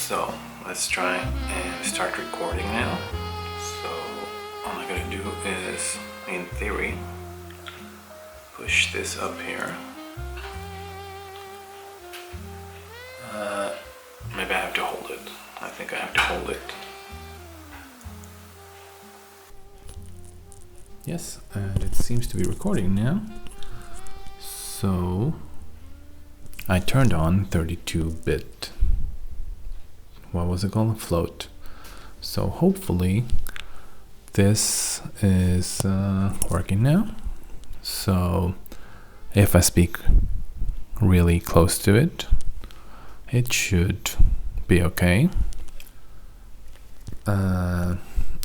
So let's try and start recording now. So all I gotta do is, in theory, push this up here. Maybe I have to hold it. I think I have to hold it. Yes, and it seems to be recording now. So I turned on 32-bit. What was it called? Float. So hopefully this is working now. So if I speak really close to it, it should be okay. And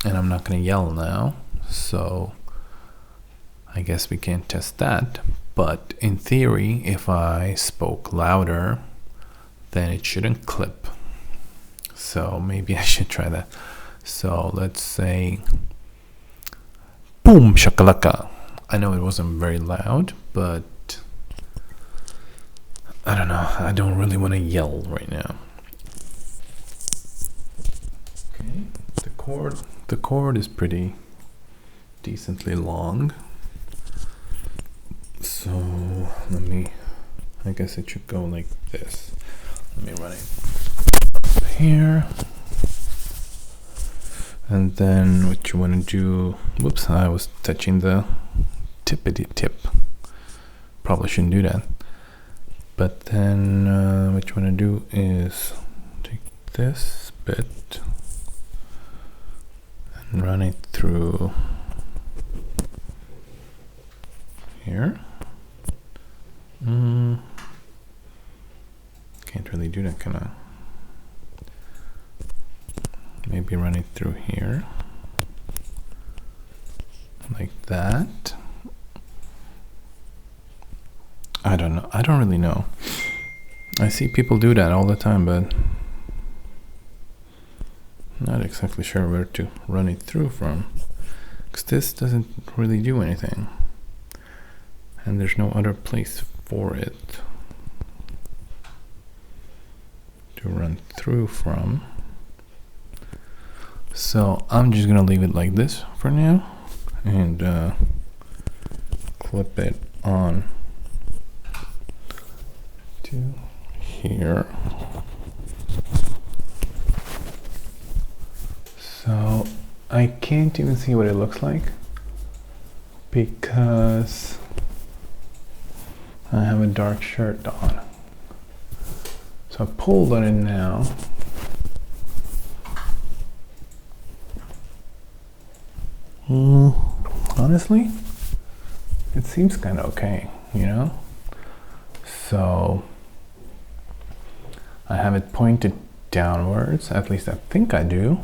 I'm not gonna yell now, so I guess we can't test that. But in theory, if I spoke louder, then it shouldn't clip. So maybe I should try that. So let's say boom shakalaka. I know it wasn't very loud, but I don't know. I don't really want to yell right now. Okay. The cord is pretty decently long. So I guess it should go like this. Let me run it up here. And then what you want to do, whoops, I was touching the tippity tip. Probably shouldn't do that. But then what you want to do is take this bit and run it through here. Can't really do that, can I? Maybe run it through here. Like that. I don't know. I don't really know. I see people do that all the time, but not exactly sure where to run it through from. Because this doesn't really do anything. And there's no other place for it to run through from. So I'm just gonna leave it like this for now and clip it on to here. So I can't even see what it looks like because I have a dark shirt on. So I pulled on it now. Honestly, it seems kind of okay, you know? So I have it pointed downwards, at least I think I do.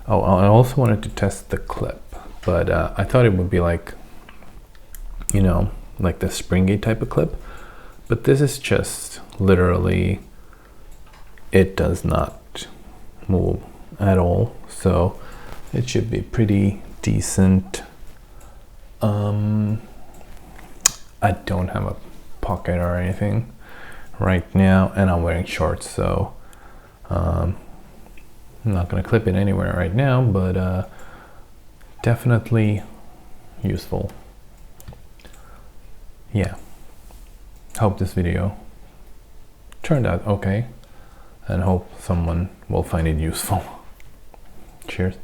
Oh, I also wanted to test the clip, but I thought it would be like, you know, like the springy type of clip. But this is just literally, it does not move at all. So it should be pretty decent. I don't have a pocket or anything right now, and I'm wearing shorts, so I'm not gonna clip it anywhere right now, but definitely useful. Yeah, hope this video turned out okay, and hope someone will find it useful. Cheers.